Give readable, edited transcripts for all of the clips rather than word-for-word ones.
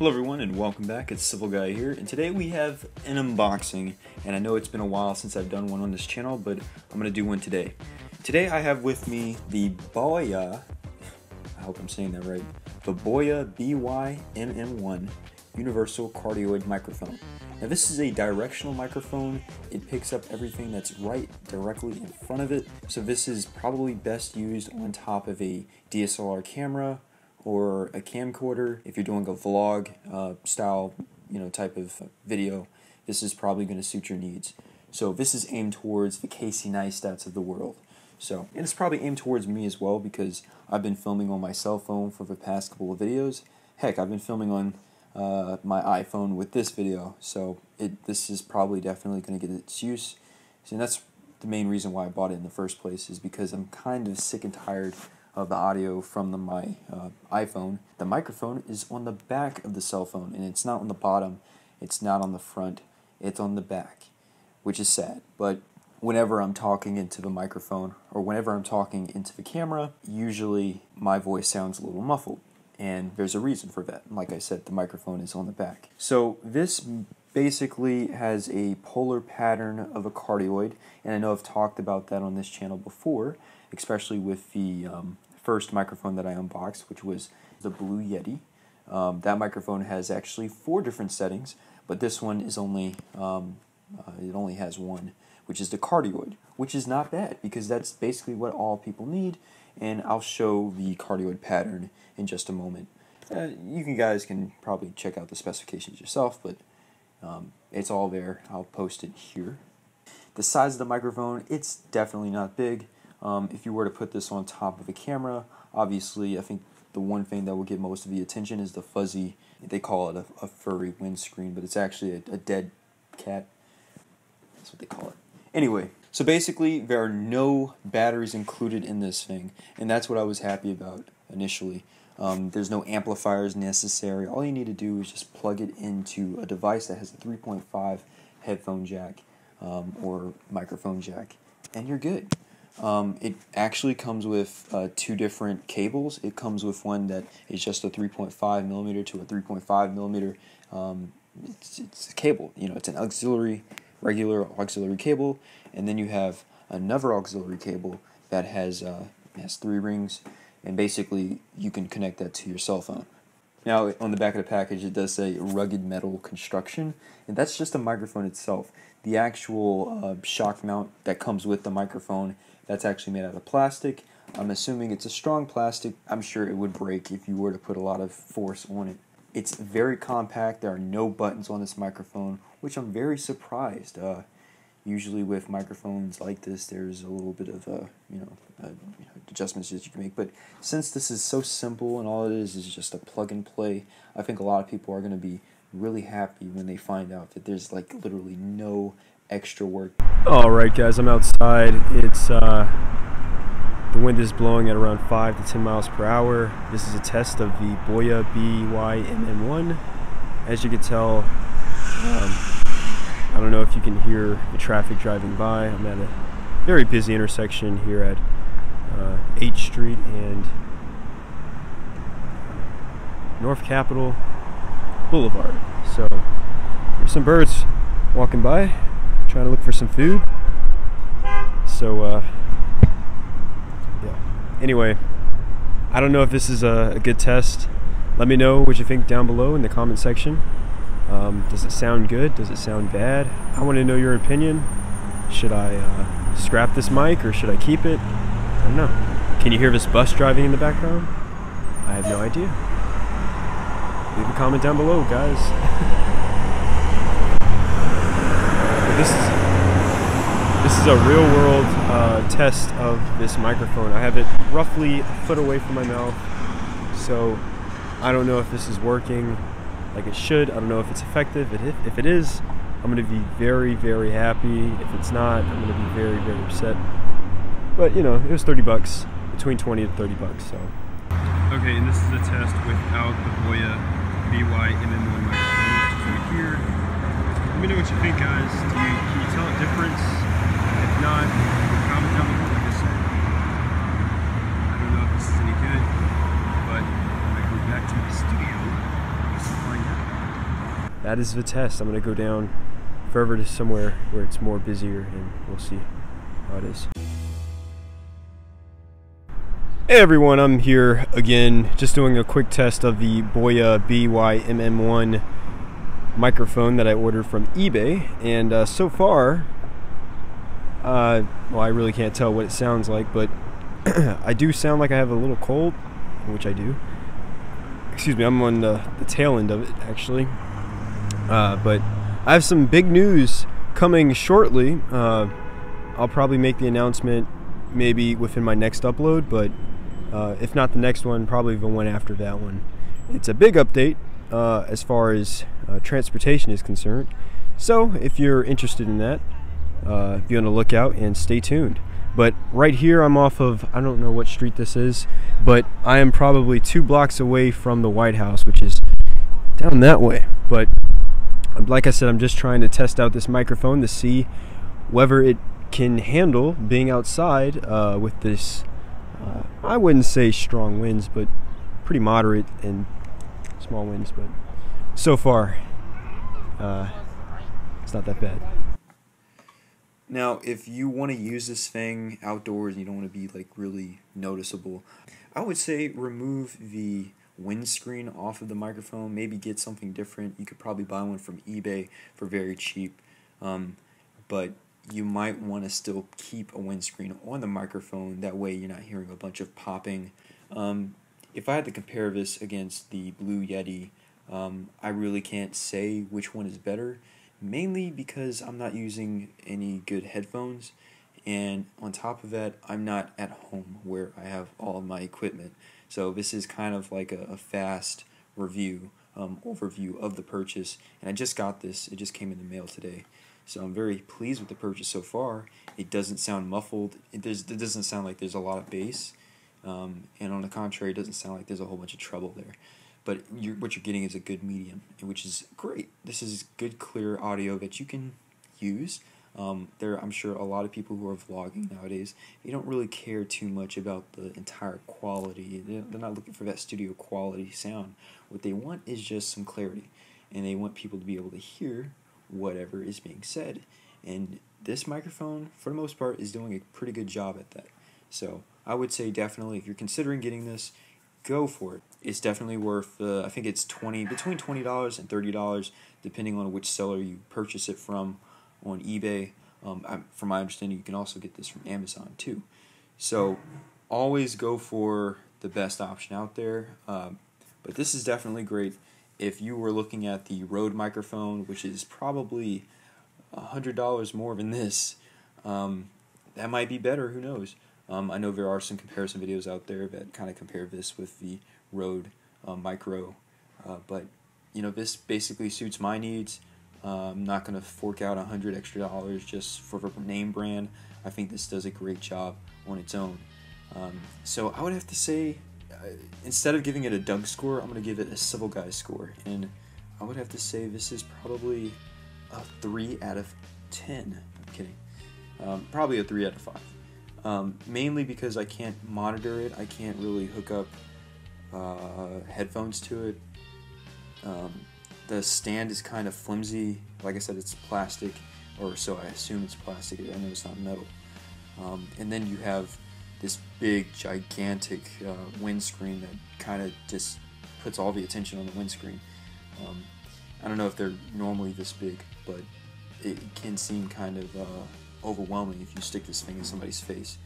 Hello everyone and welcome back, it's Civil Guy here, and today we have an unboxing, and I know it's been a while since I've done one on this channel, but I'm going to do one today. Today I have with me the BOYA, I hope I'm saying that right, the BOYA BY-MM1 Universal Cardioid Microphone. Now this is a directional microphone. It picks up everything that's right directly in front of it, so this is probably best used on top of a DSLR camera or a camcorder. If you're doing a vlog style, type of video, this is probably going to suit your needs. So this is aimed towards the Casey Neistats of the world. So, and it's probably aimed towards me as well because I've been filming on my cell phone for the past couple of videos. Heck, I've been filming on my iPhone with this video. So this is probably definitely going to get its use. And that's the main reason why I bought it in the first place, is because I'm kind of sick and tired of the audio from my iPhone. The microphone is on the back of the cell phone, and it's not on the bottom, it's not on the front, it's on the back, which is sad. But whenever I'm talking into the microphone, or whenever I'm talking into the camera, usually my voice sounds a little muffled, and there's a reason for that. Like I said, the microphone is on the back. So this basically has a polar pattern of a cardioid, and I know I've talked about that on this channel before, especially with the first microphone that I unboxed, which was the Blue Yeti. That microphone has actually 4 different settings, but this one is only it only has one, which is the cardioid, which is not bad because that's basically what all people need. And I'll show the cardioid pattern in just a moment. You guys can probably check out the specifications yourself, but it's all there. I'll post it here. The size of the microphone, it's definitely not big. If you were to put this on top of a camera, obviously I think the one thing that will get most of the attention is the fuzzy, they call it a furry windscreen, but it's actually a dead cat. That's what they call it. Anyway, so basically there are no batteries included in this thing, and that's what I was happy about initially. There's no amplifiers necessary. All you need to do is just plug it into a device that has a 3.5 headphone jack or microphone jack, and you're good. It actually comes with 2 different cables. It comes with one that is just a 3.5mm to a 3.5mm. It's a cable, it's an auxiliary, regular auxiliary cable, and then you have another auxiliary cable that has 3 rings, and basically you can connect that to your cell phone. Now on the back of the package it does say rugged metal construction, and that's just the microphone itself. The actual shock mount that comes with the microphone, that's actually made out of plastic. I'm assuming it's a strong plastic. I'm sure it would break if you were to put a lot of force on it. It's very compact. There are no buttons on this microphone, which I'm very surprised. Usually with microphones like this, there's a little bit of adjustments that you can make. But since this is so simple and all it is just a plug and play, I think a lot of people are going to be really happy when they find out that there's like literally no extra work. Alright guys, I'm outside. It's the wind is blowing at around 5 to 10 miles per hour. This is a test of the BOYA BY-MM1. As you can tell, I don't know if you can hear the traffic driving by. I'm at a very busy intersection here at 8th Street and North Capitol Boulevard. So there's some birds walking by trying to look for some food. So yeah, anyway, I don't know if this is a good test. Let me know what you think down below in the comment section. Does it sound good? Does it sound bad? I want to know your opinion. Should I scrap this mic or should I keep it? I don't know. Can you hear this bus driving in the background? I have no idea. Leave a comment down below, guys. This is a real-world test of this microphone. I have it roughly a foot away from my mouth, so I don't know if this is working like it should. I don't know if it's effective. If it is, I'm going to be very, very happy. If it's not, I'm going to be very, very upset. But it was 30 bucks, between 20 and 30 bucks. So. Okay, and this is a test without the BOYA BY-MM1 microphone, which is right here. Let me know what you think, guys. Can you tell a difference? If not, comment down below, like I said. I don't know if this is any good, but I might go back to my studio to find out. that is the test. I'm going to go down further to somewhere where it's more busier, and we'll see how it is. Hey everyone, I'm here again, just doing a quick test of the BOYA BY-MM1 microphone that I ordered from eBay, and so far, well, I really can't tell what it sounds like, but I do sound like I have a little cold, which I do. Excuse me, I'm on the tail end of it, actually. But I have some big news coming shortly. I'll probably make the announcement maybe within my next upload, but if not the next one, probably the one after that one. It's a big update as far as transportation is concerned. So if you're interested in that, be on the lookout and stay tuned. But right here, I'm off of, I don't know what street this is, but I am probably 2 blocks away from the White House, which is down that way. But like I said, I'm just trying to test out this microphone to see whether it can handle being outside with this, I wouldn't say strong winds, but pretty moderate and small winds. But so far, it's not that bad. Now, if you want to use this thing outdoors and you don't want to be like really noticeable, I would say remove the windscreen off of the microphone. Maybe get something different. You could probably buy one from eBay for very cheap, but you might want to still keep a windscreen on the microphone. That way you're not hearing a bunch of popping. If I had to compare this against the Blue Yeti, I really can't say which one is better. Mainly because I'm not using any good headphones, and on top of that, I'm not at home where I have all of my equipment. So this is kind of like a fast review, overview of the purchase, and I just got this. It just came in the mail today. So I'm very pleased with the purchase so far. It doesn't sound muffled. It doesn't sound like there's a lot of bass, and on the contrary, it doesn't sound like there's a whole bunch of treble there. But what you're getting is a good medium, which is great. This is good, clear audio that you can use. I'm sure a lot of people who are vlogging nowadays, they don't really care too much about the entire quality. They're not looking for that studio quality sound. What they want is just some clarity, and they want people to be able to hear whatever is being said. And this microphone, for the most part, is doing a pretty good job at that. So I would say definitely, if you're considering getting this, go for it. It's definitely worth, I think it's between $20 and $30, depending on which seller you purchase it from on eBay. From my understanding, you can also get this from Amazon too. So always go for the best option out there. But this is definitely great. If you were looking at the Rode microphone, which is probably $100 more than this, that might be better, who knows. I know there are some comparison videos out there that kind of compare this with the Rode Micro, but you know, this basically suits my needs. I'm not going to fork out $100 extra just for the name brand. I think this does a great job on its own. So I would have to say, instead of giving it a Doug score, I'm going to give it a Civil Guy score, and I would have to say this is probably a 3 out of 10. I'm kidding. Probably a 3 out of 5. Mainly because I can't monitor it. I can't really hook up headphones to it. The stand is kind of flimsy. Like I said, it's plastic, or so I assume it's plastic. I know it's not metal. And then you have this big, gigantic windscreen that kind of just puts all the attention on the windscreen. I don't know if they're normally this big, but it can seem kind of overwhelming if you stick this thing in somebody's face.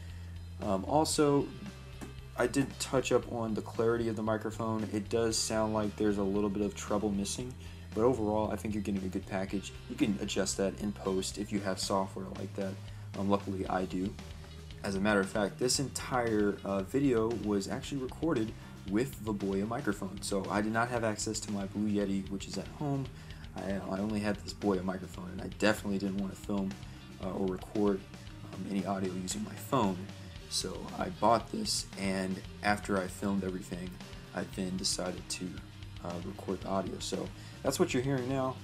Also, I did touch up on the clarity of the microphone. It does sound like there's a little bit of treble missing, but overall I think you're getting a good package. You can adjust that in post if you have software like that. Luckily I do. As a matter of fact, this entire video was actually recorded with the BOYA microphone, so I did not have access to my Blue Yeti, which is at home. I only had this BOYA microphone, and I definitely didn't want to film or record any audio using my phone. So I bought this, and after I filmed everything, I then decided to record the audio. So that's what you're hearing now.